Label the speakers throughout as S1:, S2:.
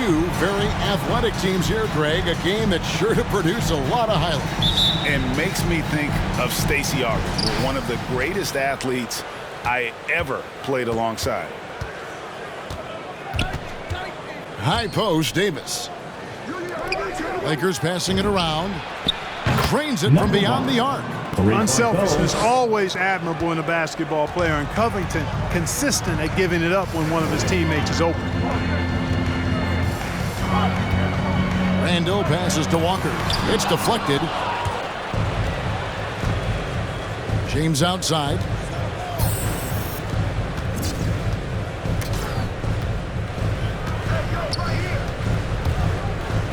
S1: two very athletic teams here, Greg. A game that's sure to produce a lot of highlights.
S2: And makes me think of Stacey Augers, one of the greatest athletes I ever played alongside.
S1: High post, Davis. Lakers passing it around. Trains it from beyond the arc.
S3: Unselfishness always admirable in a basketball player, and Covington consistent at giving it up when one of his teammates is open.
S1: Randall passes to Walker. It's deflected. James outside.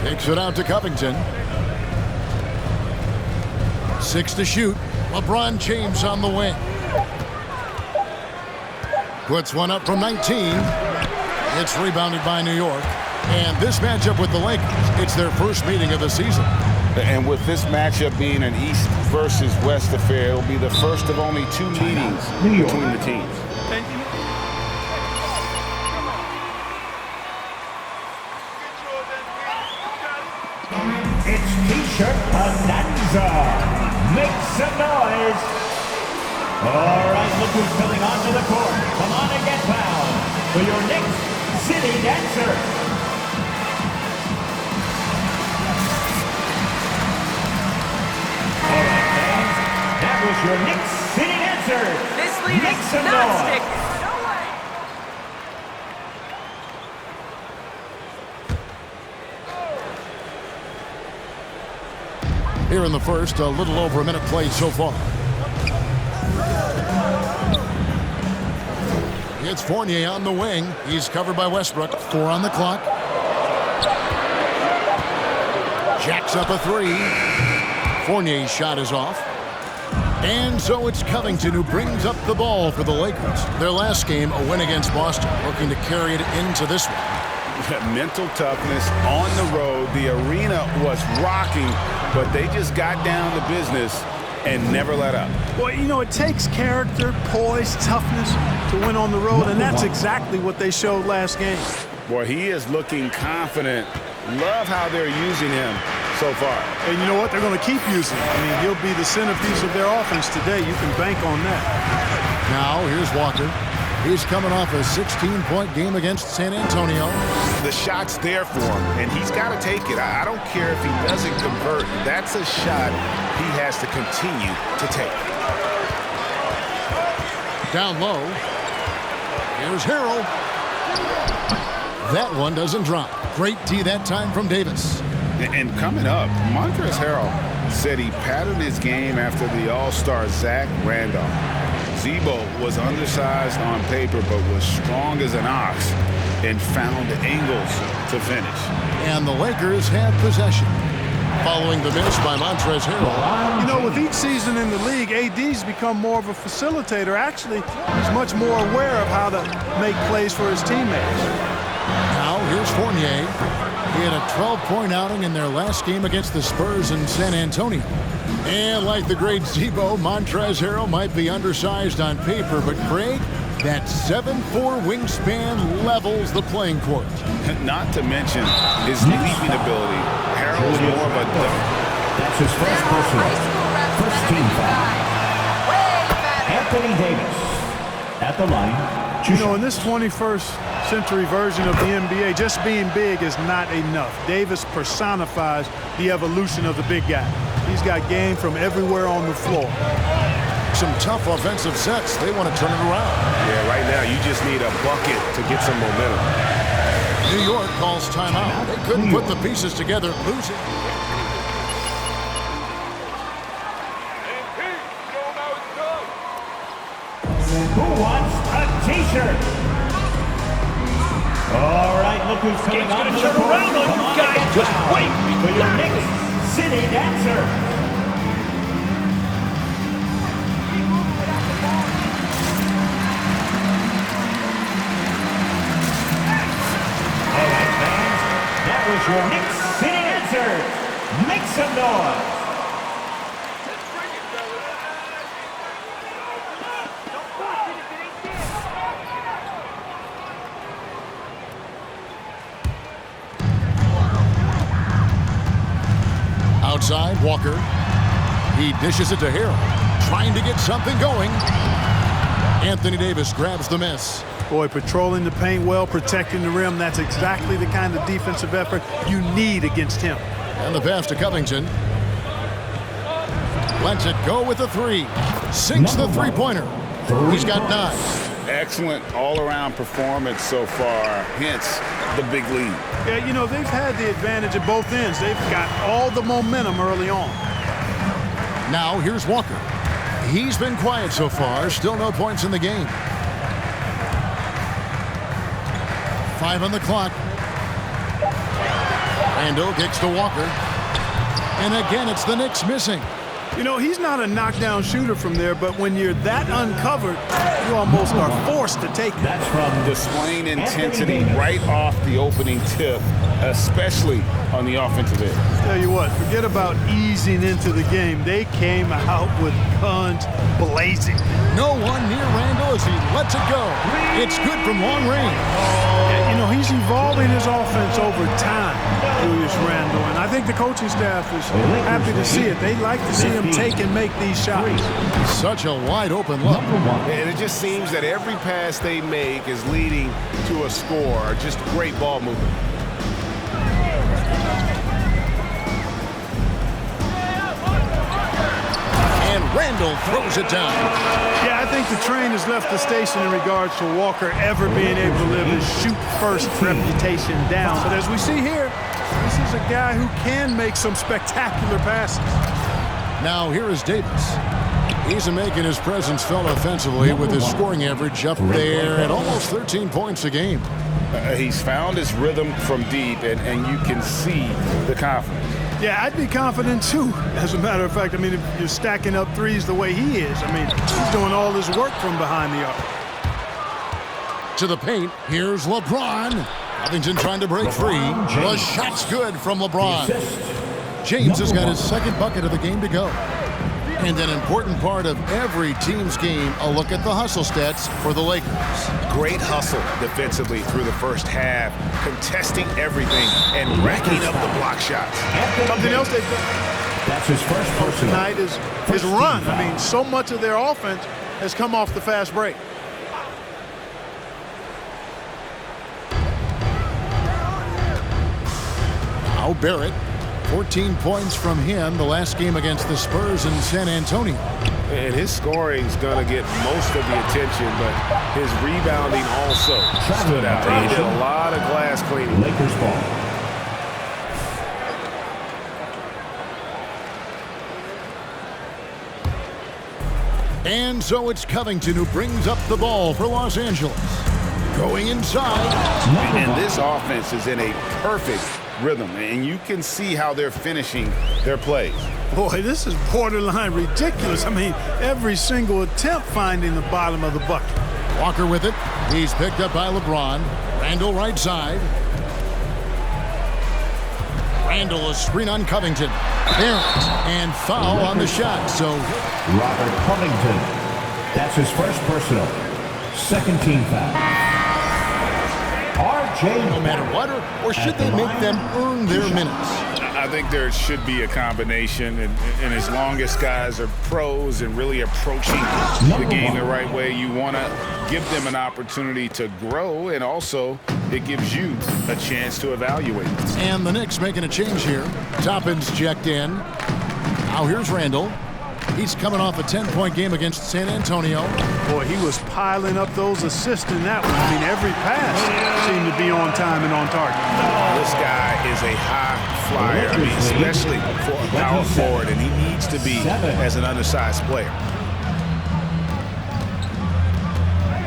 S1: Takes it out to Covington. 6 to shoot. LeBron James on the wing. Puts one up from 19. It's rebounded by New York. And this matchup with the Lakers, it's their first meeting of the season.
S2: And with this matchup being an East versus West affair, it'll be the first of only 2 meetings between the teams.
S4: It's T-shirt bonanza. Make some noise. All right, look who's coming onto the court. Come on and get fouled for your Knicks City Dancer. All right, fans, that was your Knicks City Dancer.
S5: This lead
S4: Make
S5: is
S4: some
S5: not
S4: noise.
S5: sticking. No way.
S1: Here in the first, a little over a minute played so far. It's Fournier on the wing. He's covered by Westbrook. 4 on the clock. Jacks up a 3. Fournier's shot is off. And so it's Covington who brings up the ball for the Lakers. Their last game, a win against Boston, looking to carry it into this one.
S2: Mental toughness on the road. The arena was rocking, but they just got down to business and never let up.
S3: Well, you know, it takes character, poise, toughness to win on the road, and that's exactly what they showed last game.
S2: Boy, he is looking confident. Love how they're using him so far.
S3: And you know what? They're going to keep using him. I mean, he'll be the centerpiece of their offense today. You can bank on that.
S1: Now, here's Walker. He's coming off a 16-point game against San Antonio.
S2: The shot's there for him, and he's got to take it. I don't care if he doesn't convert. That's a shot he has to continue to take.
S1: Down low. Here's Harrell. That one doesn't drop. Great D that time from Davis.
S2: And coming up, Montrezl Harrell said he patterned his game after the All-Star Zach Randolph. Zebo was undersized on paper but was strong as an ox and found angles to finish.
S1: And the Lakers have possession. Following the miss by Montrezl Harrell.
S3: You know, with each season in the league, AD's become more of a facilitator. Actually, he's much more aware of how to make plays for his teammates.
S1: Now, here's Fournier. He had a 12-point outing in their last game against the Spurs in San Antonio. And like the great Zebo, Montrezl Harrell might be undersized on paper, but Craig, that 7'4" wingspan levels the playing court.
S2: Not to mention his leaping ability. Harrell's more of a dunk.
S4: That's his first personal. First team foul. Anthony Davis at the line.
S3: You know, in this 21st century version of the NBA, just being big is not enough. Davis personifies the evolution of the big guy. He's got game from everywhere on the floor.
S1: Some tough offensive sets. They want to turn it around.
S2: Yeah, right now you just need a bucket to get some momentum.
S1: New York calls timeout. They couldn't put the pieces together, losing.
S4: Who wants a T-shirt? All right, look who's coming on to the court.
S5: Around on you guys. Just wait.
S4: For your Knicks City Dancer. All right, fans, that was your Knicks City Dancer. Make some noise.
S1: side, Walker. He dishes it to Harrell, trying to get something going. Anthony Davis grabs the miss.
S3: Boy, patrolling the paint well, protecting the rim. That's exactly the kind of defensive effort you need against him.
S1: And the pass to Covington. Lets it go with a three. Sinks the three-pointer. He's got 9.
S2: Excellent all-around performance so far, hence the big lead.
S3: Yeah, you know, they've had the advantage at both ends. They've got all the momentum early on.
S1: Now here's Walker. He's been quiet so far. Still no points in the game. 5 on the clock. Randall kicks to Walker. And again, it's the Knicks missing.
S3: You know, he's not a knockdown shooter from there, but when you're that uncovered, you almost are forced to take it.
S4: That's from
S2: Displaying intensity right off the opening tip, especially on the offensive end.
S3: Tell you what, forget about easing into the game. They came out with guns blazing.
S1: No one near Randall as he lets it go. It's good from long range.
S3: Yeah, you know, he's evolving his offense over time, Julius Randle, and I think the coaching staff is happy to see it. They like to see him take and make these shots.
S1: Such a wide open look.
S6: And it just seems that every pass they make is leading to a score. Just great ball movement.
S1: And Randall throws it down.
S3: Yeah, I think the train has left the station in regards to Walker ever being able to live his shoot-first reputation down. But as we see here, this is a guy who can make some spectacular passes.
S1: Now here is Davis. He's making his presence felt offensively with his scoring average up there at almost 13 points a game.
S2: He's found his rhythm from deep, and you can see the confidence.
S3: Yeah, I'd be confident too, as a matter of fact. I mean, if you're stacking up threes the way he is, I mean, he's doing all this work from behind the arc.
S1: To the paint, here's LeBron. Covington trying to break free. The shot's good from LeBron. James has got his second bucket of the game to go. And an important part of every team's game, a look at the hustle stats for the Lakers.
S6: Great hustle defensively through the first half, contesting everything and racking up the block shots.
S3: Something else they've done
S4: That's his first personal.
S3: tonight is his run. I mean, so much of their offense has come off the fast break.
S1: Now Barrett, 14 points from him the last game against the Spurs in San Antonio.
S6: And his scoring's going to get most of the attention, but his rebounding also stood out. He did a lot of glass cleaning.
S4: Lakers ball.
S1: And so it's Covington who brings up the ball for Los Angeles. Going inside.
S2: And this offense is in a perfect rhythm, and you can see how they're finishing their plays.
S3: Boy, this is borderline ridiculous. I mean, every single attempt finding the bottom of the bucket.
S1: Walker with it. He's picked up by LeBron. Randall right side. Randall a screen on Covington. Barrett and foul on the shot. So
S4: Robert Covington. That's his first personal. Second team foul.
S1: no matter what, or should they make them earn their minutes?
S2: I think there should be a combination, and as long as guys are pros and really approaching the game the right way, you want to give them an opportunity to grow, and also it gives you a chance to evaluate.
S1: And the Knicks making a change here. Toppin's checked in. Now here's Randall. He's coming off a 10-point game against San Antonio.
S3: Boy, he was piling up those assists in that one. I mean, every pass seemed to be on time and on target.
S6: This guy is a high flyer, I mean, especially for a power forward, and he needs to be as an undersized player.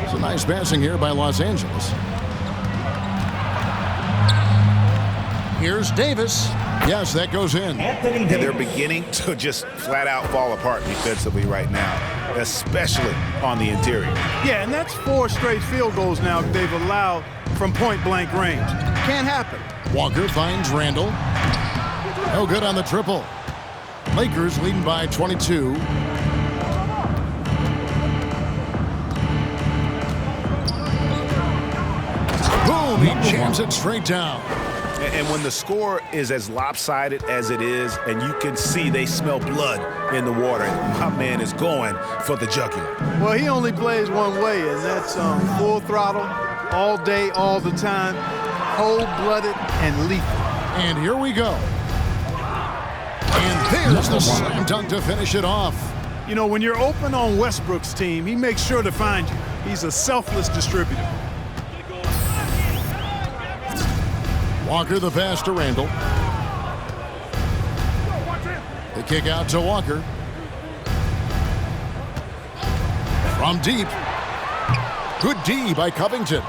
S1: It's a nice passing here by Los Angeles. Here's Davis. Yes, that goes in.
S6: And they're beginning to just flat out fall apart defensively right now, especially on the interior.
S3: Yeah, and that's 4 straight field goals now they've allowed from point-blank range. Can't happen.
S1: Walker finds Randall. No good on the triple. Lakers leading by 22. Boom, he jams it straight down.
S6: And when the score is as lopsided as it is, and you can see they smell blood in the water, my man is going for the jugular.
S3: Well, he only plays one way, and that's full throttle, all day, all the time, cold-blooded and lethal.
S1: And here we go. And there's the slam dunk to finish it off.
S3: You know, when you're open on Westbrook's team, he makes sure to find you. He's a selfless distributor.
S1: Walker the pass to Randall. The kick out to Walker. From deep. Good D by Covington.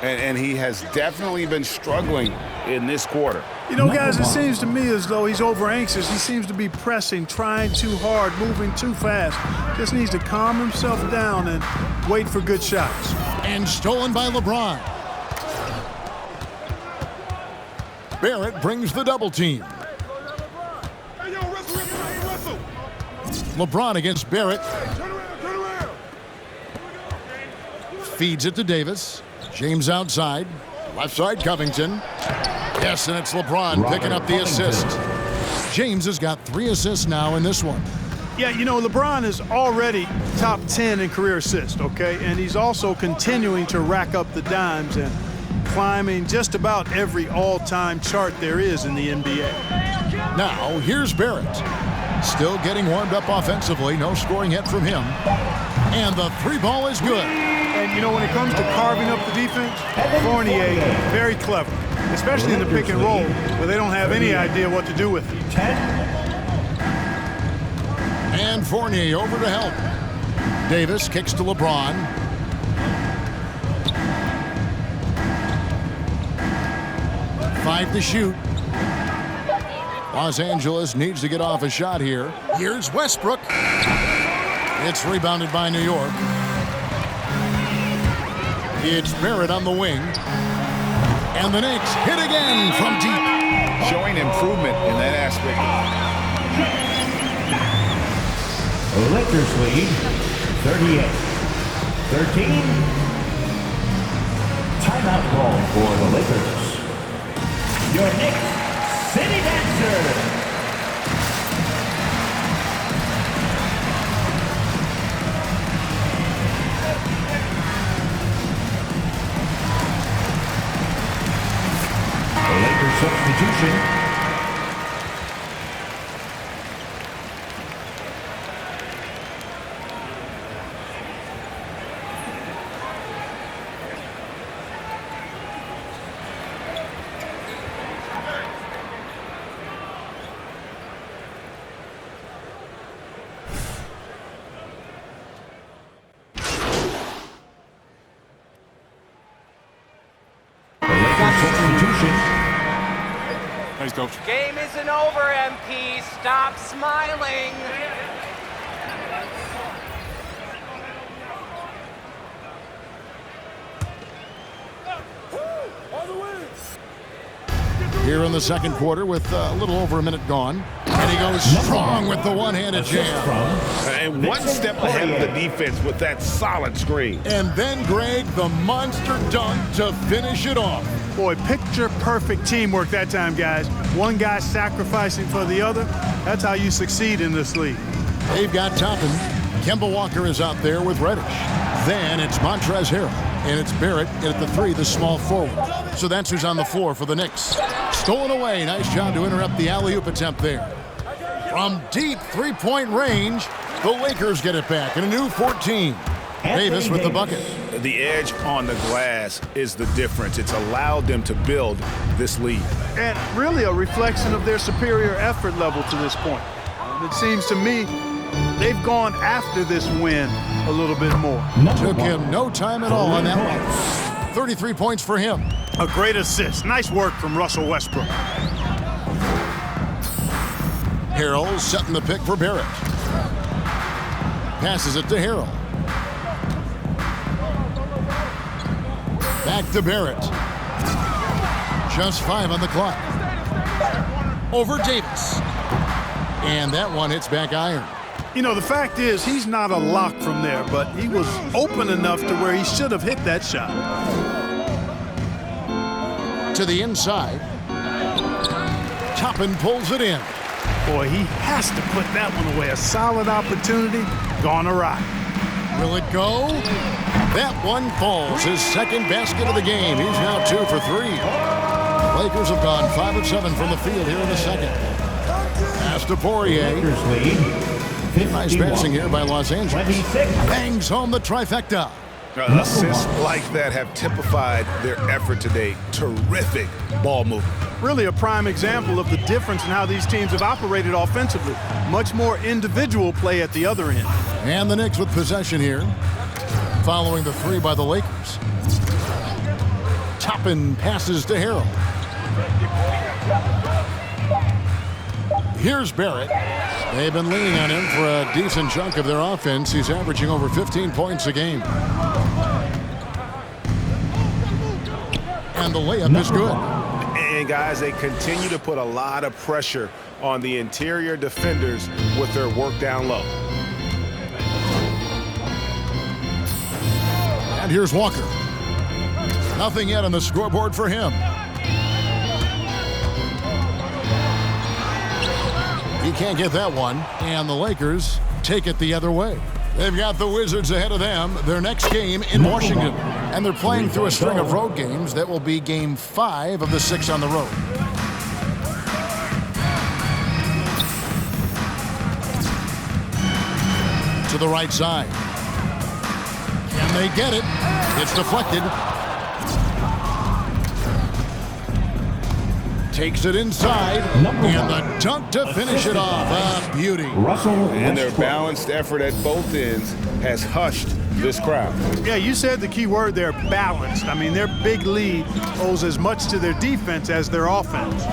S2: And he has definitely been struggling in this quarter.
S3: You know, guys, it seems to me as though he's over-anxious. He seems to be pressing, trying too hard, moving too fast. Just needs to calm himself down and wait for good shots.
S1: And stolen by LeBron. Barrett brings the double team. LeBron against Barrett. Feeds it to Davis. James outside. Left side, Covington. Yes, and it's LeBron picking up the assist. James has got 3 assists now in this one.
S3: Yeah, you know, LeBron is already top 10 in career assists, okay? And he's also continuing to rack up the dimes and climbing just about every all-time chart there is in the NBA.
S1: Now, here's Barrett. Still getting warmed up offensively. No scoring hit from him. And the 3 ball is good.
S3: And, you know, when it comes to carving up the defense, Fournier, very clever, especially in the pick and roll, where they don't have any idea what to do with it.
S1: And Fournier over to help. Davis kicks to LeBron. Five to shoot. Los Angeles needs to get off a shot here. Here's Westbrook. It's rebounded by New York. It's Barrett on the wing. And the Knicks hit again from deep.
S2: Showing improvement in that aspect.
S4: Lakers lead 38-13. Timeout call for the Lakers. Your Knicks City Dancer. Lakers substitution.
S1: Thanks, Coach.
S5: Game isn't over, MP. Stop smiling.
S1: Here in the second quarter with a little over a minute gone. And he goes strong with the one-handed jam.
S2: And one step ahead of the defense with that solid screen.
S1: And then, Greg, the monster dunk to finish it off.
S3: Boy, picture-perfect teamwork that time, guys. One guy sacrificing for the other. That's how you succeed in this league.
S1: They've got Toppin. Kemba Walker is out there with Reddish. Then it's Montrezl Harrell. And it's Barrett at the 3, the small forward. So that's who's on the floor for the Knicks. Stolen away. Nice job to interrupt the alley-oop attempt there. From deep three-point range, the Lakers get it back in a new 14. Davis with the bucket.
S2: The edge on the glass is the difference. It's allowed them to build this lead.
S3: And really a reflection of their superior effort level to this point. It seems to me they've gone after this win a little bit more.
S1: Took him no time at all on that one. 33 points for him.
S3: A great assist. Nice work from Russell Westbrook.
S1: Harrell setting the pick for Barrett. Passes it to Harrell. Back to Barrett. Just 5 on the clock. Over Davis. And that one hits back iron.
S3: You know, the fact is he's not a lock from there, but he was open enough to where he should have hit that shot.
S1: To the inside. Toppin pulls it in.
S3: Boy, he has to put that one away. A solid opportunity gone awry.
S1: Will it go? That one falls. His second basket of the game. He's now 2 for 3. Lakers have gone 5 of 7 from the field here in the second. Pass to Poirier.
S4: Lakers lead.
S1: Nice
S4: 51.
S1: passing here by Los Angeles.
S4: 26.
S1: Bangs home the trifecta.
S2: Assists like that have typified their effort today. Terrific ball movement.
S3: Really a prime example of the difference in how these teams have operated offensively. Much more individual play at the other end.
S1: And the Knicks with possession here. Following the 3 by the Lakers. Toppin passes to Harrell. Here's Barrett. They've been leaning on him for a decent chunk of their offense. He's averaging over 15 points a game. And the layup is good.
S6: And guys, they continue to put a lot of pressure on the interior defenders with their work down low.
S1: And here's Walker. Nothing yet on the scoreboard for him. He can't get that one, and the Lakers take it the other way. They've got the Wizards ahead of them, their next game in Washington. And they're playing through a string of road games that will be game 5 of the 6 on the road. To the right side. Can they get it? It's deflected. Takes it inside, and the dunk to finish it off. A beauty.
S2: And their balanced effort at both ends has hushed this crowd.
S3: Yeah, you said the key word there, balanced. I mean, their big lead owes as much to their defense as their offense.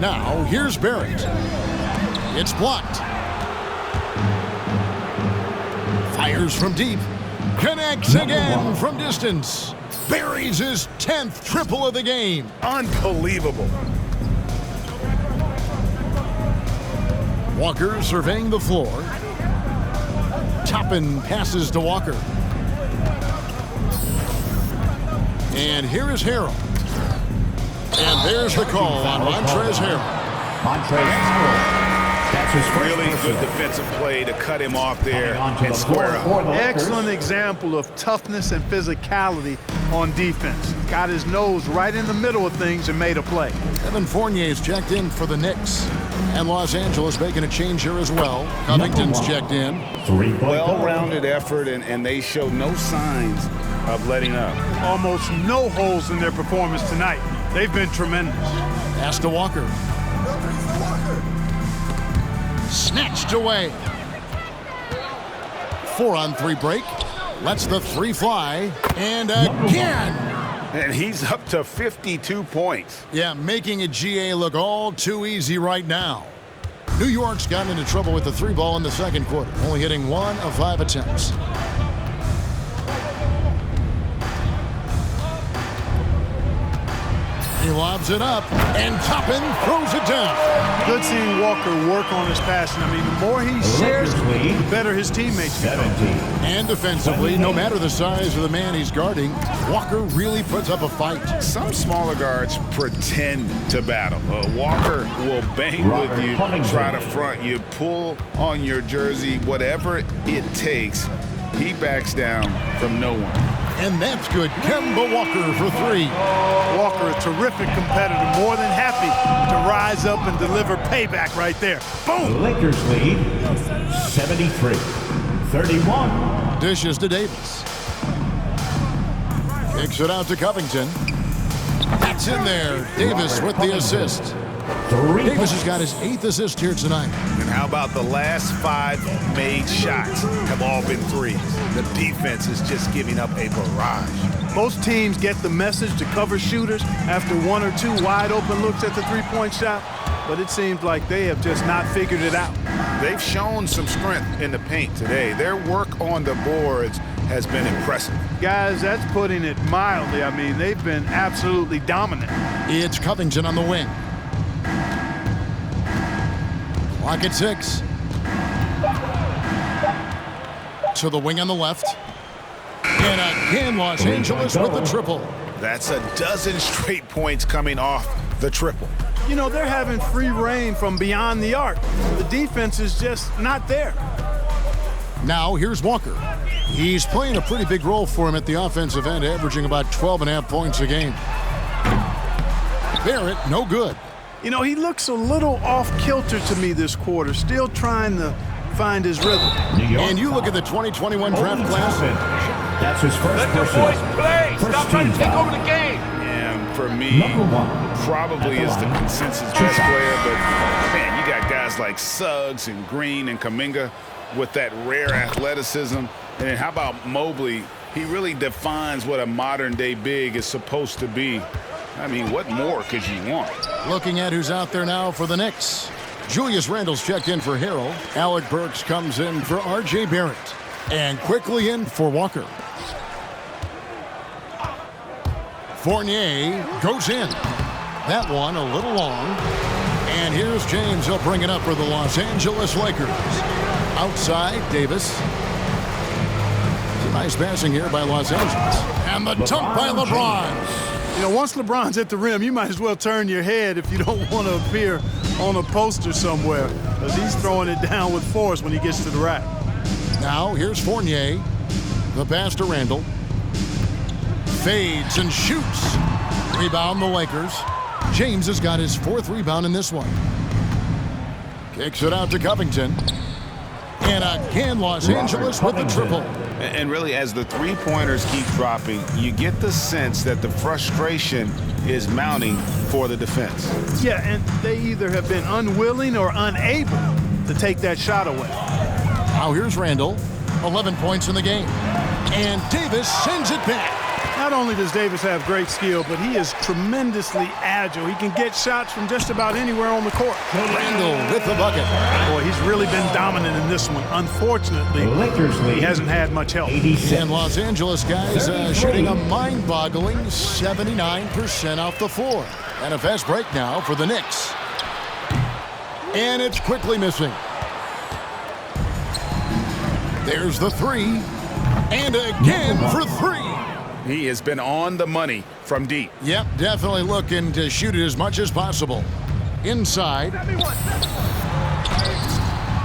S1: Now, here's Barrett. It's blocked. Fires from deep. Connects again from distance. Buries his 10th triple of the game.
S2: Unbelievable.
S1: Walker surveying the floor. Toppin passes to Walker. And here is Harrell. And there's the call on Montrezl Harrell.
S4: Montrezl Harrell. That's his first
S2: Really
S4: personal.
S2: good defensive play to cut him off there
S4: Coming onto
S2: and
S4: the floor
S2: square
S4: for
S2: up.
S4: the Lakers.
S3: Excellent example of toughness and physicality on defense. Got his nose right in the middle of things and made a play.
S1: Evan Fournier's checked in for the Knicks. And Los Angeles making a change here as well. Covington's checked in.
S2: Well-rounded effort, and they show no signs of letting up.
S3: Almost no holes in their performance tonight. They've been tremendous.
S1: Pass to Walker. Snatched away. 4-on-3 break. Lets the 3 fly. And again.
S2: And he's up to 52 points.
S1: Yeah, making a GA look all too easy right now. New York's gotten into trouble with the 3 ball in the second quarter, only hitting 1 of 5 attempts. He lobs it up, and Toppin throws it down.
S3: Good seeing Walker work on his passing. I mean, the more he shares, the better his teammates become.
S4: 17.
S1: And defensively, no matter the size of the man he's guarding, Walker really puts up a fight.
S2: Some smaller guards pretend to battle. Walker will bang
S4: Robert
S2: with you,
S4: Covington.
S2: try to front you, pull on your jersey, whatever it takes. He backs down from no one.
S1: And that's good. Kemba Walker for 3.
S3: Walker, a terrific competitor, more than happy to rise up and deliver payback right there. Boom!
S4: Lakers lead 73-31.
S1: Dishes to Davis. Kicks it out to Covington. That's in there. Davis with the assist. Davis has got his 8th assist here tonight.
S2: And how about the last 5 made shots have all been threes? The defense is just giving up a barrage.
S3: Most teams get the message to cover shooters after 1 or 2 wide open looks at the three-point shot, but it seems like they have just not figured it out.
S2: They've shown some strength in the paint today. Their work on the boards has been impressive.
S3: Guys, that's putting it mildly. I mean, they've been absolutely dominant.
S1: It's Covington on the wing. Clock at 6. To the wing on the left. And again, Los Angeles with the triple.
S2: That's a dozen straight points coming off the triple.
S3: You know, they're having free reign from beyond the arc. The defense is just not there.
S1: Now here's Walker. He's playing a pretty big role for him at the offensive end, averaging about 12.5 points a game. Barrett, no good.
S3: You know, he looks a little off-kilter to me this quarter, still trying to find his rhythm.
S1: And you look at the 2021 draft class.
S4: That's his first
S7: Let the boys play. Stop trying to take over the game.
S2: And for me, probably is the consensus best player. But, man, you got guys like Suggs and Green and Kuminga with that rare athleticism. And then how about Mobley? He really defines what a modern-day big is supposed to be. I mean, what more could you want?
S1: Looking at who's out there now for the Knicks. Julius Randle's checked in for Harrell. Alec Burks comes in for R.J. Barrett. And quickly in for Walker. Fournier goes in. That one a little long. And here's James. He'll bring it up for the Los Angeles Lakers. Outside, Davis. It's a nice passing here by Los Angeles. And the dunk by LeBron.
S3: You know, once LeBron's at the rim, you might as well turn your head if you don't want to appear on a poster somewhere, because he's throwing it down with force when he gets to the rack.
S1: Now, here's Fournier. The pass to Randle. Fades and shoots. Rebound the Lakers. James has got his fourth rebound in this one. Kicks it out to Covington. And again, Los Angeles with the triple.
S2: And really, as the three-pointers keep dropping, you get the sense that the frustration is mounting for the defense.
S3: Yeah, and they either have been unwilling or unable to take that shot away.
S1: Now here's Randle. 11 points in the game. And Davis sends it back.
S3: Not only does Davis have great skill, but he is tremendously agile. He can get shots from just about anywhere on the court.
S1: Randle with the bucket.
S3: Boy, he's really been dominant in this one. Unfortunately, he hasn't had much help.
S1: And Los Angeles guys shooting a mind-boggling 79% off the floor. And a fast break now for the Knicks. And it's quickly missing. There's the three. And again for three.
S2: He has been on the money from deep.
S1: Yep, definitely looking to shoot it as much as possible. Inside.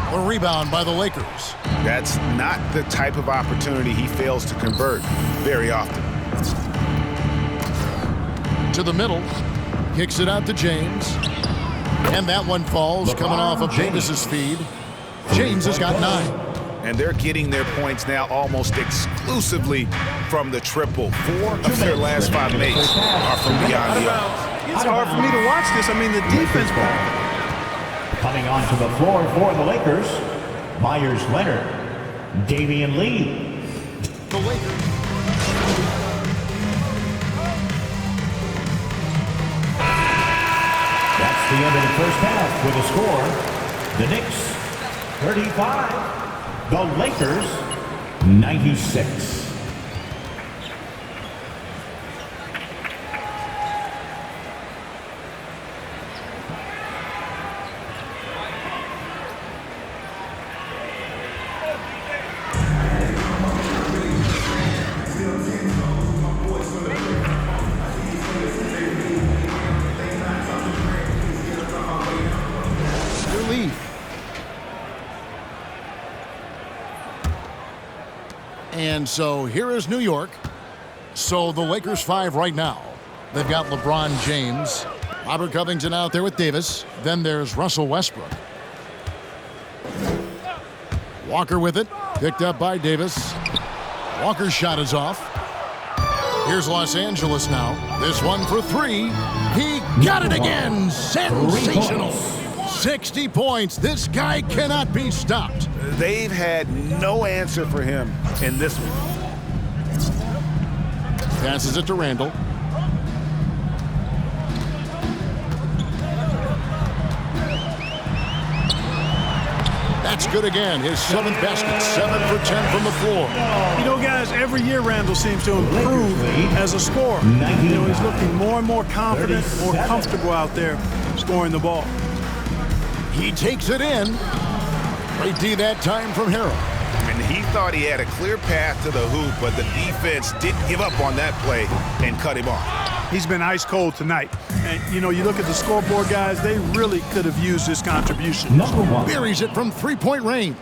S1: A rebound by the Lakers.
S2: That's not the type of opportunity he fails to convert very often.
S1: To the middle. Kicks it out to James. And that one falls coming off of Davis's feed. James has got 9.
S2: And they're getting their points now almost exclusively from the triple. 4 of their last 5 makes are from beyond the arc.
S3: It's hard for me to watch this. I mean, the defense.
S4: Coming onto the floor for the Lakers, Myers Leonard, Damian Lee.
S1: The Lakers.
S4: That's the end of the first half with a score. The Knicks 35. The Lakers, 96.
S1: And so here is New York. So the Lakers 5 right now. They've got LeBron James, Robert Covington out there with Davis. Then there's Russell Westbrook. Walker with it, picked up by Davis. Walker's shot is off. Here's Los Angeles now. This one for 3. He got it again. Sensational. 60 points. This guy cannot be stopped.
S2: They've had no answer for him in this one.
S1: Passes it to Randle. That's good again. His 7th basket, 7 for 10 from the floor.
S3: You know, guys, every year Randle seems to improve as a scorer. You know, he's looking more and more confident, more comfortable out there scoring the ball.
S1: He takes it in. Great D that time from Harrell.
S2: And he thought he had a clear path to the hoop, but the defense didn't give up on that play and cut him off.
S3: He's been ice cold tonight. And, you know, you look at the scoreboard, guys, they really could have used this contribution.
S1: Buries it from three-point range.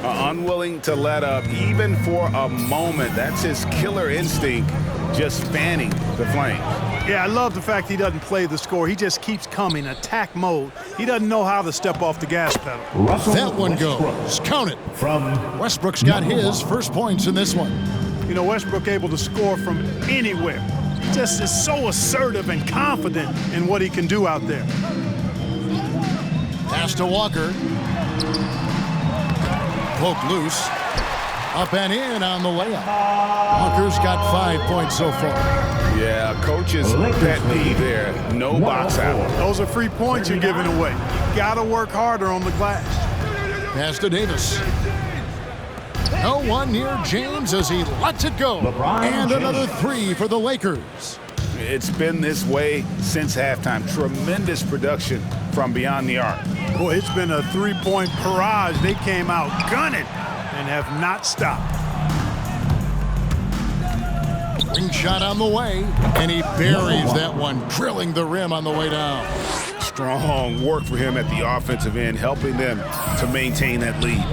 S2: Unwilling to let up even for a moment. That's his killer instinct, just fanning the flames.
S3: Yeah, I love the fact he doesn't play the score. He just keeps coming, attack mode. He doesn't know how to step off the gas pedal.
S1: That one goes. Count it. Westbrook's got his first points in this one.
S3: You know, Westbrook able to score from anywhere. He just is so assertive and confident in what he can do out there.
S1: Pass to Walker. Poke loose. Up and in on the layup. Walker's got 5 points so far.
S2: Yeah, coach's pet peeve there. No box out.
S3: Those are free points you're giving away. You got to work harder on the glass.
S1: Pass to Davis. No one near James as he lets it go. And another three for the Lakers.
S2: It's been this way since halftime. Tremendous production from beyond the arc.
S3: Boy, it's been a three-point barrage. They came out gunning and have not stopped.
S1: Ring shot on the way, and he buries that one, drilling the rim on the way down.
S2: Strong work for him at the offensive end, helping them to maintain that lead.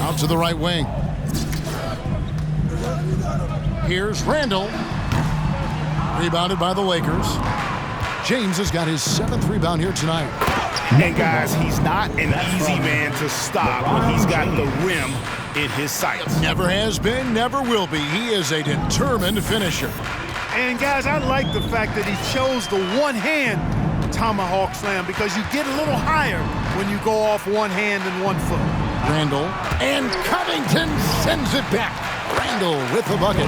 S1: Out to the right wing. Here's Randall. Rebounded by the Lakers. James has got his 7th rebound here tonight.
S2: And guys, he's not an easy man to stop when he's got the rim in his sights.
S1: Never has been, never will be. He is a determined finisher.
S3: And guys, I like the fact that he chose the one-hand tomahawk slam because you get a little higher when you go off one hand and 1 foot.
S1: Randall, and Covington sends it back. Randall with the bucket.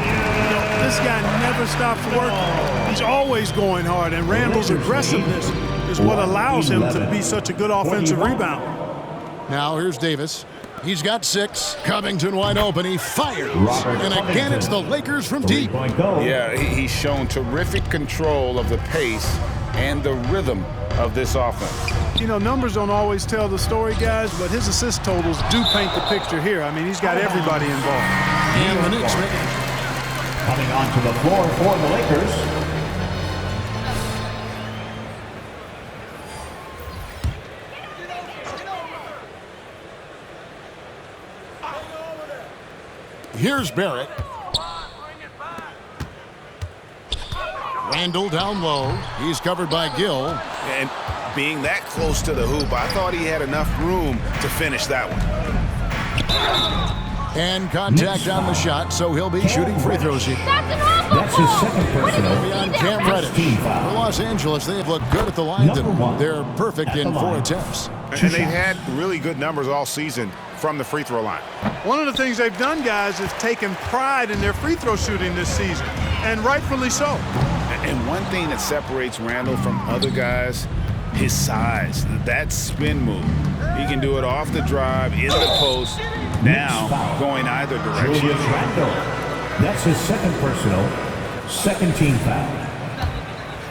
S3: This guy never stops working. He's always going hard, and Randall's aggressiveness is what allows him to be such a good offensive rebounder.
S1: Now here's Davis. He's got 6. Covington wide open. He fires. And again, it's the Lakers from deep.
S2: Yeah, he's shown terrific control of the pace and the rhythm of this offense.
S3: You know, numbers don't always tell the story, guys, but his assist totals do paint the picture here. I mean, he's got everybody involved.
S1: And the Knicks make it.
S4: Coming onto the floor for the Lakers.
S1: Here's Barrett. Randall down low. He's covered by Gill.
S2: And being that close to the hoop, I thought he had enough room to finish that one.
S1: And contact on the shot, so he'll be shooting free throws here.
S4: That's his second personal.
S1: Beyond Cam Reddish. For Los Angeles, they have looked good at the line. They're perfect in 4 attempts.
S6: And they've had really good numbers all season from the free throw line.
S3: One of the things they've done, guys, is taken pride in their free throw shooting this season, and rightfully so.
S2: And one thing that separates Randall from other guys, his size, that spin move. He can do it off the drive, in the post, now going either direction.
S4: That's his second personal, second team foul.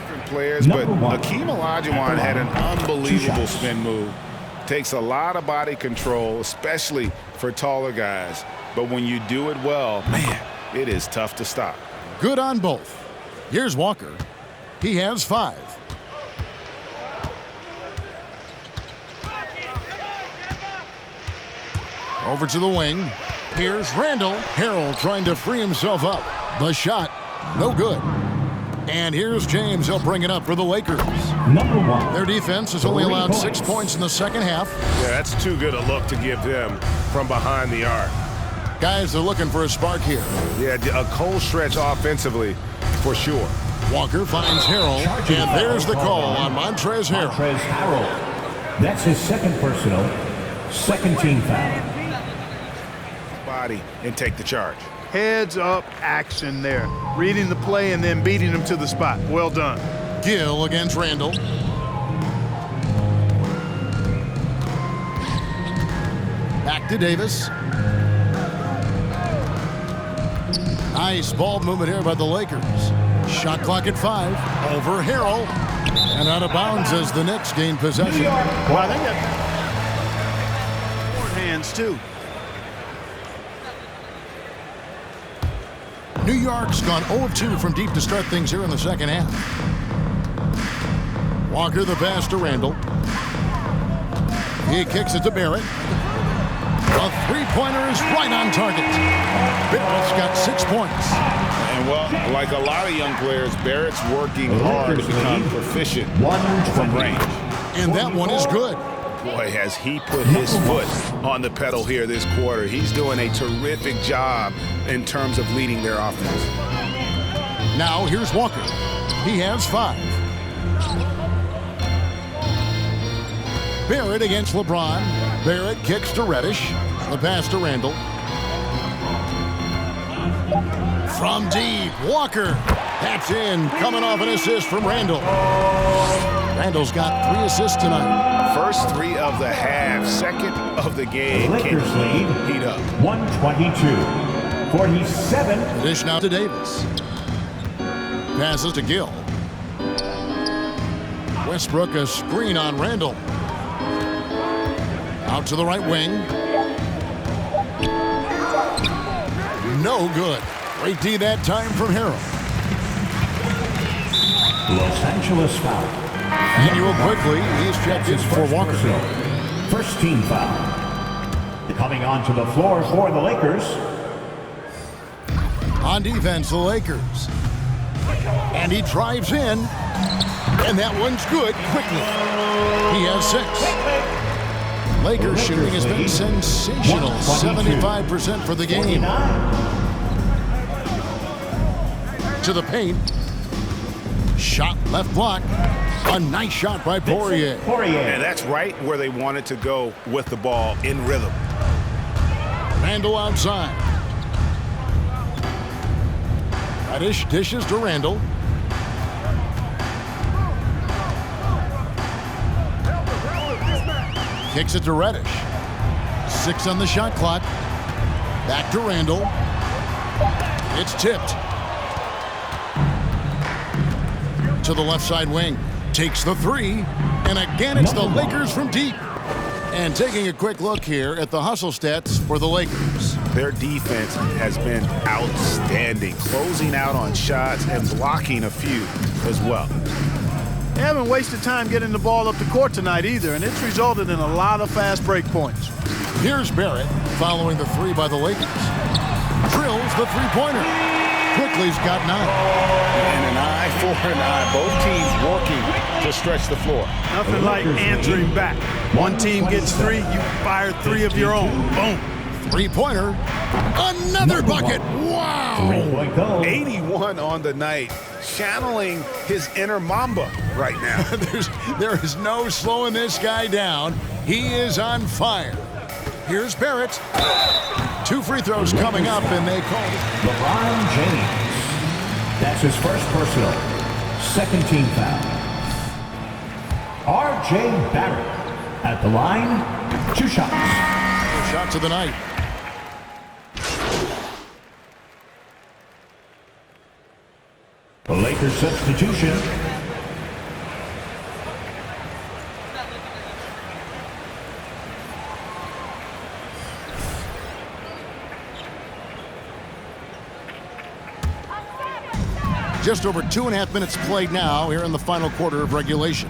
S2: Different players, but Akeem Olajuwon had an unbelievable spin move. Takes a lot of body control, especially for taller guys. But when you do it well, man, it is tough to stop.
S1: Good on both. Here's Walker. He has 5. Over to the wing. Here's Randall. Harrell trying to free himself up. The shot, no good. And here's James. He'll bring it up for the Lakers. Their defense has only allowed 6 points in the second half.
S6: Yeah, that's too good a look to give them from behind the arc.
S1: Guys are looking for a spark here.
S6: Yeah, a cold stretch offensively for sure.
S1: Walker finds Harrell, and there's the call on Montrezl Harrell.
S4: That's his second personal, second team foul.
S6: Body and take the charge.
S3: Heads up action there. Reading the play and then beating him to the spot. Well done.
S1: Gill against Randall. Back to Davis. Nice ball movement here by the Lakers. Shot clock at 5. Over Harrell. And out of bounds as the Knicks gain possession.
S3: Well, I think that hands too.
S1: New York's gone 0 of 2 from deep to start things here in the second half. Walker the pass to Randall. He kicks it to Barrett. A three-pointer is right on target. Barrett's got 6 points.
S2: And, well, like a lot of young players, Barrett's working hard to become proficient from range.
S1: And that one is good.
S2: Boy, has he put his foot on the pedal here this quarter. He's doing a terrific job in terms of leading their offense.
S1: Now here's Walker. He has 5. Barrett against LeBron. Barrett kicks to Reddish. The pass to Randall. From deep, Walker. That's in, coming off an assist from Randall. Randall's got 3 assists tonight.
S2: First 3 of the half, second of the game.
S4: Lakers lead
S2: heat up.
S4: 122-47.
S1: Dish now to Davis. Passes to Gill. Westbrook a screen on Randall. Out to the right wing. No good. Great D that time from Harrell.
S4: Los Angeles foul.
S1: Manuel quickly. He's checked in for Walker.
S4: First team foul. Coming onto the floor for the Lakers.
S1: On defense, the Lakers. And he drives in. And that one's good quickly. He has 6. Lakers shooting has been sensational. 75% for the game. To the paint. Shot left block. A nice shot by Poirier.
S2: And that's right where they wanted to go with the ball in rhythm.
S1: Randall outside. Reddish dishes to Randall. Kicks it to Reddish. 6 on the shot clock. Back to Randall. It's tipped. To the left side wing. Takes the 3. And again, it's the Lakers from deep. And taking a quick look here at the hustle stats for the Lakers.
S2: Their defense has been outstanding, closing out on shots and blocking a few as well.
S3: They haven't wasted time getting the ball up the court tonight either, and it's resulted in a lot of fast break points.
S1: Here's Barrett following the 3 by the Lakers. Drills the three-pointer. Quickly's got 9.
S2: And an eye for an eye. Both teams working to stretch the floor.
S3: Nothing like answering back. One team gets 3, you fire 3 of your own. Boom.
S1: Three-pointer. Another bucket. Wow.
S2: 81 on the night. Channeling his inner Mamba right now.
S1: There is no slowing this guy down. He is on fire. Here's Barrett. 2 free throws coming up, and they call it.
S4: LeBron James. That's his first personal. Second team foul. R.J. Barrett at the line. 2 shots.
S1: Shots of the night.
S4: The Lakers substitution.
S1: Just over 2.5 minutes played now here in the final quarter of regulation.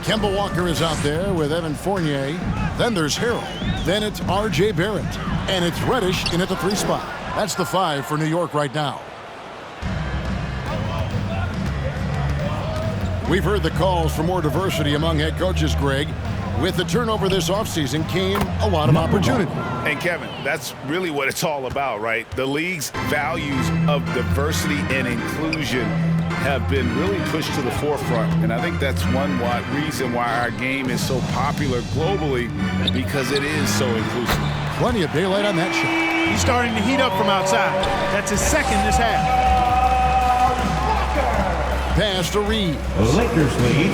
S1: Kemba Walker is out there with Evan Fournier. Then there's Harrell. Then it's R.J. Barrett. And it's Reddish in at the 3 spot. That's the 5 for New York right now. We've heard the calls for more diversity among head coaches, Greg. With the turnover this offseason came a lot of opportunity.
S2: And Kevin, that's really what it's all about, right? The league's values of diversity and inclusion have been really pushed to the forefront. And I think that's one reason why our game is so popular globally, because it is so inclusive.
S1: Plenty of daylight on that shot.
S3: He's starting to heat up from outside. That's his second this half.
S1: Pass to Reed.
S4: Lakers lead.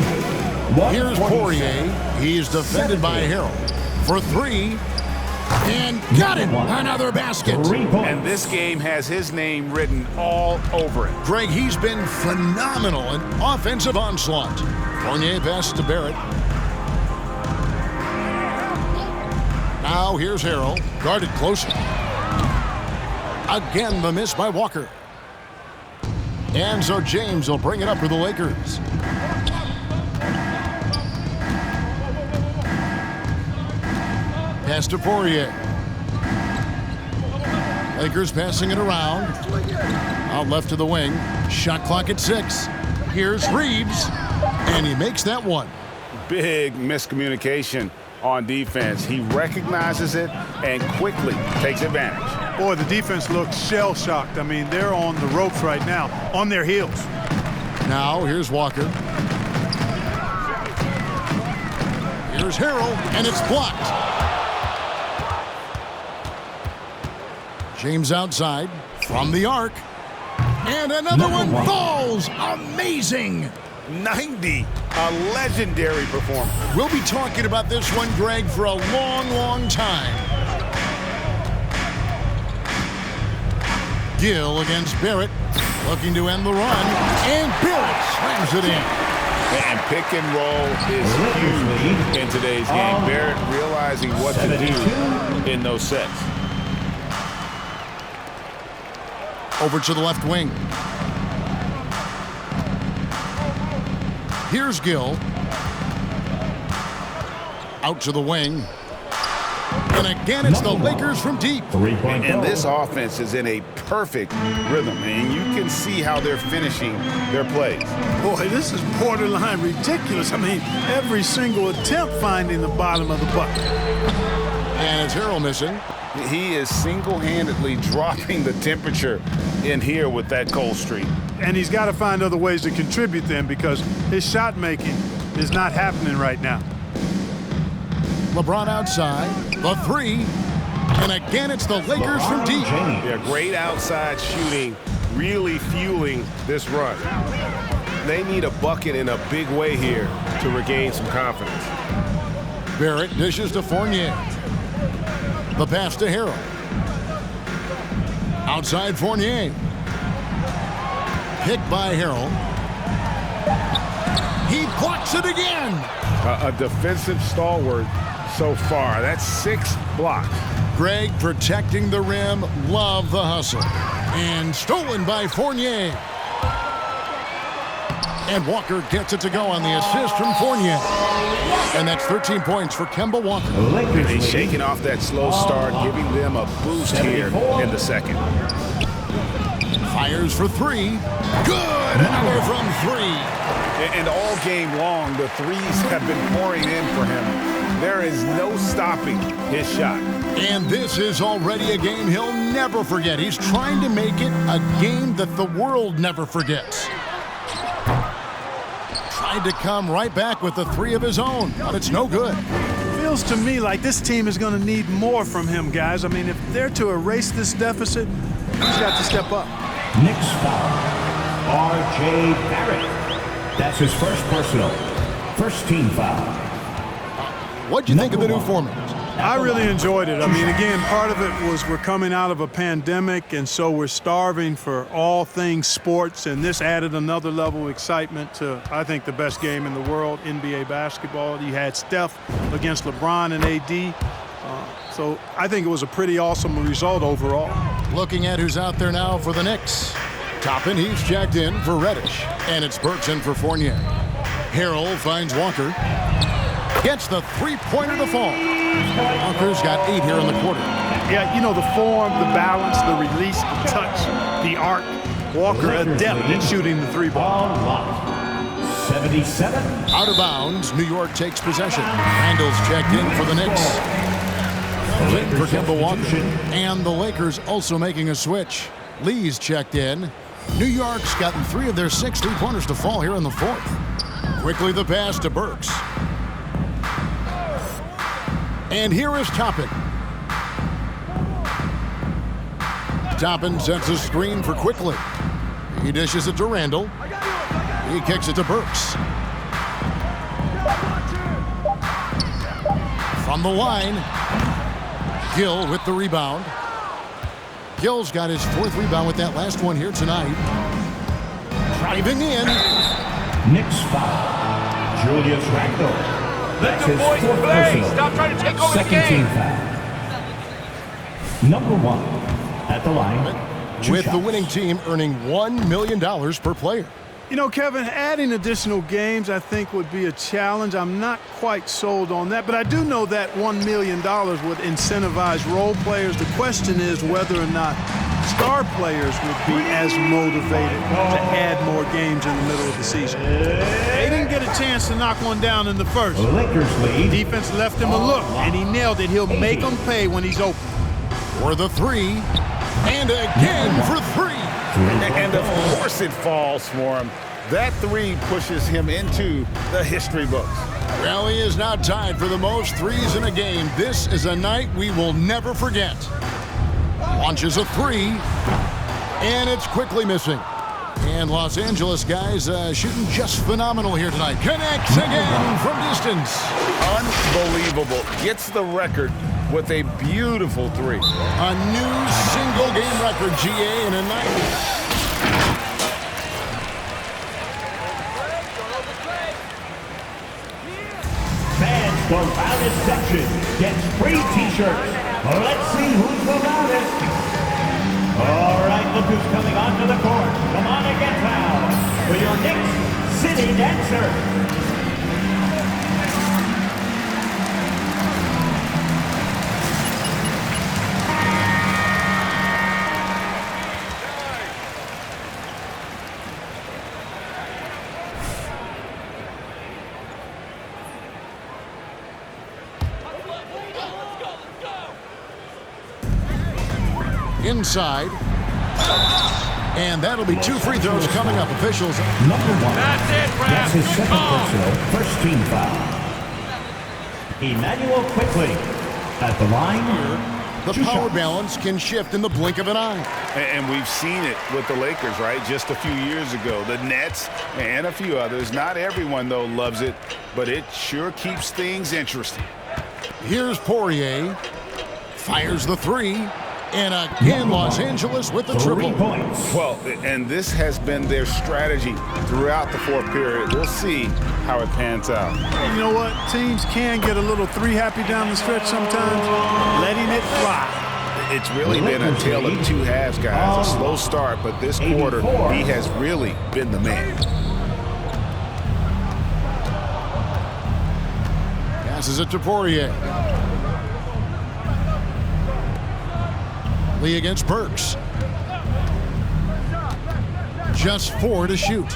S1: Here's Poirier. He's defended by Harrell for 3. And got it. Another basket.
S2: And this game has his name written all over it.
S1: Greg, he's been phenomenal in offensive onslaught. Fournier passes to Barrett. Now here's Harrell. Guarded closer. Again, the miss by Walker. And so James will bring it up for the Lakers. Pass to Poirier. Lakers passing it around. Out left to the wing. Shot clock at 6. Here's Reeves. And he makes that one.
S2: Big miscommunication on defense. He recognizes it and quickly takes advantage.
S3: Boy, the defense looks shell-shocked. I mean, they're on the ropes right now, on their heels.
S1: Now, here's Walker. Here's Harrell, and it's blocked. James outside from the arc. And another one falls. Amazing.
S2: 90. A legendary performance.
S1: We'll be talking about this one, Greg, for a long, long time. Gill against Barrett, looking to end the run, and Barrett slams it in.
S2: And pick and roll is huge in today's game. Barrett realizing what to do in those sets.
S1: Over to the left wing. Here's Gill. Out to the wing. And again, it's the Lakers from deep.
S2: And this offense is in a perfect rhythm, and you can see how they're finishing their plays.
S3: Boy, this is borderline ridiculous. I mean, every single attempt finding the bottom of the bucket.
S1: And it's Harrell missing.
S2: He is single-handedly dropping the temperature in here with that cold streak.
S3: And he's got to find other ways to contribute then, because his shot making is not happening right now.
S1: LeBron outside, the 3, and again it's the Lakers from deep.
S6: Yeah, great outside shooting, really fueling this run. They need a bucket in a big way here to regain some confidence.
S1: Barrett dishes to Fournier. The pass to Harrell. Outside Fournier. Picked by Harrell. He blocks it again.
S6: A defensive stalwart so far. That's 6 blocks.
S1: Greg protecting the rim. Love the hustle. And stolen by Fournier. And Walker gets it to go on the assist from Fournier. And that's 13 points for Kemba Walker.
S2: He's shaking off that slow start, giving them a boost here in the second.
S1: Fires for 3. Good! Another from 3.
S2: And all game long, the threes have been pouring in for him. There is no stopping his shot.
S1: And this is already a game he'll never forget. He's trying to make it a game that the world never forgets. Tried to come right back with the 3 of his own, but it's no good.
S3: Feels to me like this team is going to need more from him, guys. I mean, if they're to erase this deficit, he's got to step up.
S4: Knicks foul. R.J. Barrett. That's his first personal. First team foul.
S1: What'd you think of the new format?
S3: I really enjoyed it. I mean, again, part of it was we're coming out of a pandemic, and so we're starving for all things sports, and this added another level of excitement to, I think, the best game in the world, NBA basketball. You had Steph against LeBron and AD. So I think it was a pretty awesome result overall.
S1: Looking at who's out there now for the Knicks. Toppin, he's checked in for Reddish, and it's Burton for Fournier. Harrell finds Walker. Gets the three-pointer to fall. Walker's got 8 here in the quarter.
S3: Yeah, you know, the form, the balance, the release, the touch, the arc. Walker adept at shooting the 3-ball.
S4: 77.
S1: Out of bounds, New York takes possession. Randall's checked in for the Knicks. In for Kemba Walker. And the Lakers also making a switch. Lee's checked in. New York's gotten 3 of their 6 3-pointers to fall here in the 4th. Quickly the pass to Burks. And here is Toppin. Toppin sets a screen for Quickly. He dishes it to Randall. He kicks it to Burks. From the line, Gill with the rebound. Gill's got his 4th rebound with that last one here tonight. Driving in.
S4: Knicks foul. Julius Randle.
S7: Let the boys play. Stop trying to take over the game.
S4: Second team foul. Number 1 at the line.
S1: with the winning team earning $1 million per player.
S3: You know, Kevin, adding additional games I think would be a challenge. I'm not quite sold on that, but I do know that $1 million would incentivize role players. The question is whether or not star players would be as motivated to add more games in the middle of the season. They didn't get a chance to knock one down in the first.
S4: Lakers lead.
S3: Defense left him a look, and he nailed it. He'll make them pay when he's open.
S1: For the three, and again for three.
S2: And of course it falls for him. That three pushes him into the history books.
S1: Well, he is now tied for the most threes in a game. This is a night we will never forget. Launches a three, and it's quickly missing. And Los Angeles guys shooting just phenomenal here tonight. Connects again from distance.
S2: Unbelievable. Gets the record with a beautiful three.
S1: A new single-game record, GA, in a night.
S4: Fans the loudest section gets free t-shirts. Let's see who's the loudest. All right, look who's coming onto the court. Come on and get fouled for your Knicks City Dancer.
S1: Inside. And that'll be 2 free throws coming up. Officials.
S4: Number 1.
S5: That's it, Brad.
S4: That's his second personal, first team foul. Emmanuel quickly at the line.
S1: The power balance can shift in the blink of an eye.
S2: And we've seen it with the Lakers, right? Just a few years ago. The Nets and a few others. Not everyone, though, loves it, but it sure keeps things interesting.
S1: Here's Poirier. Fires the three. And again, Los Angeles with the
S4: 3
S1: triple.
S4: points.
S2: Well, and this has been their strategy throughout the fourth period. We'll see how it pans out.
S3: And you know what? Teams can get a little three-happy down the stretch sometimes, letting it fly.
S2: It's really been a tale of two halves, guys. A slow start, but this quarter, he has really been the man.
S1: Passes it to Poirier. Lee against Burks. Just 4 to shoot.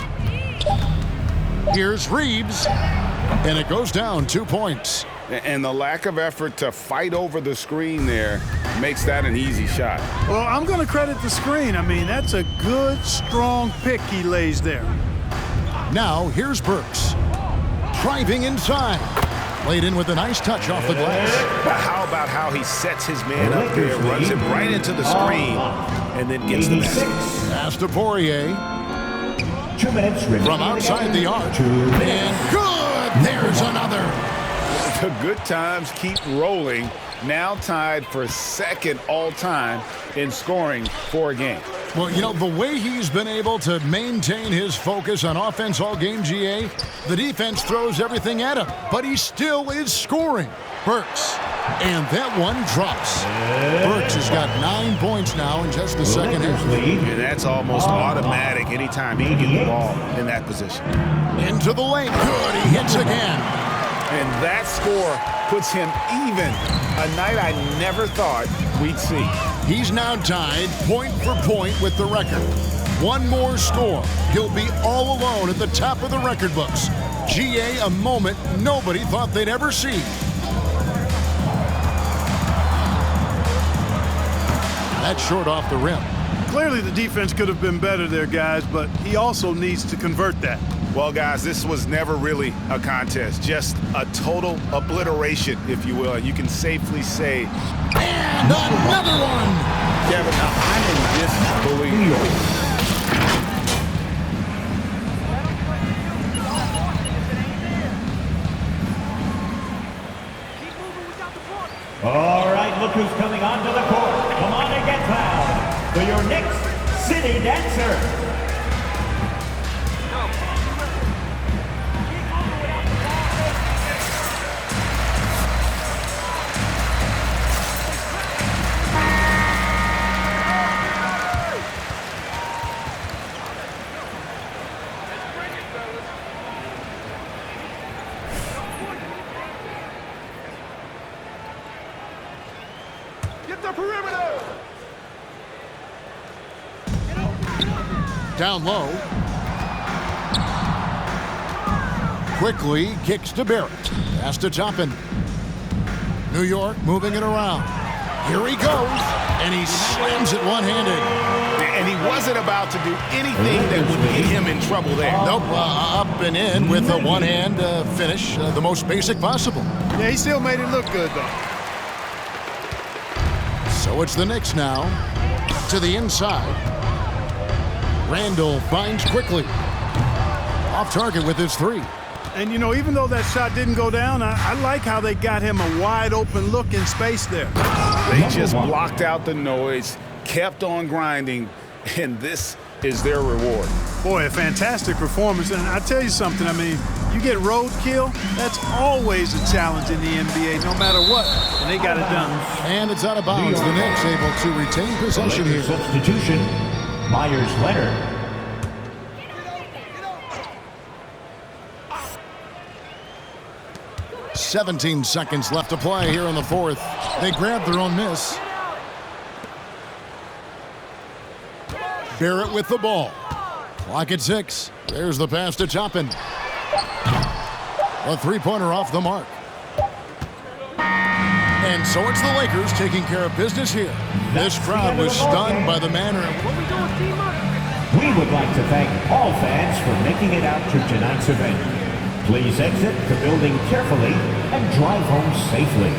S1: Here's Reeves. And it goes down 2 points.
S2: And the lack of effort to fight over the screen there makes that an easy shot.
S3: Well, I'm going to credit the screen. I mean, that's a good, strong pick he lays there.
S1: Now, here's Burks. Driving inside. Laid in with a nice touch off the glass.
S2: But how about how he sets his man up there, runs it right into the screen, and then gets the basket.
S1: Pass to Poirier.
S4: 2 minutes remaining.
S1: From outside the arc. And good! There's another.
S2: The good times keep rolling. Now tied for second all-time in scoring for a game.
S1: Well, you know, the way he's been able to maintain his focus on offense all game, GA, the defense throws everything at him, but he still is scoring. Burks. And that one drops. Burks has got 9 points now in just the second half.
S2: And that's almost automatic anytime he can get the ball in that position.
S1: Into the lane. Good. He hits again.
S2: And that score puts him even. A night I never thought we'd see.
S1: He's now tied point for point with the record. One more score. He'll be all alone at the top of the record books. GA, a moment nobody thought they'd ever see. That's short off the rim.
S3: Clearly the defense could have been better there, guys, but he also needs to convert that.
S2: Well, guys, this was never really a contest. Just a total obliteration, if you will. And you can safely say...
S1: And another one!
S2: Kevin, now I'm in disbelief.
S4: All right, look who's coming onto the court. Come on and get fouled for your Knicks City Dancer.
S1: Down low. Quickly kicks to Barrett. Pass to Toppin. New York moving it around. Here he goes, and he slams it one-handed.
S2: And he wasn't about to do anything that would get him in trouble there.
S1: Nope, up and in with a one-hand finish, the most basic possible.
S3: Yeah, he still made it look good, though.
S1: So it's the Knicks now. To the inside. Randall finds quickly. Off target with his three.
S3: And, you know, even though that shot didn't go down, I like how they got him a wide-open look in space there.
S2: They just blocked out the noise, kept on grinding, and this is their reward.
S3: Boy, a fantastic performance. And I tell you something, I mean, you get roadkill, that's always a challenge in the NBA, no matter what. And they got it done.
S1: And it's out of bounds. The Knicks able to retain possession here.
S4: Substitution, Myers-Leonard.
S1: 17 seconds left to play here in the fourth. They grab their own miss. Barrett with the ball. Clock at 6. There's the pass to Toppin. A three-pointer off the mark. And so it's the Lakers taking care of business here. This crowd was stunned by the manner.
S4: We would like to thank all fans for making it out to tonight's event. Please exit the building carefully and drive home safely.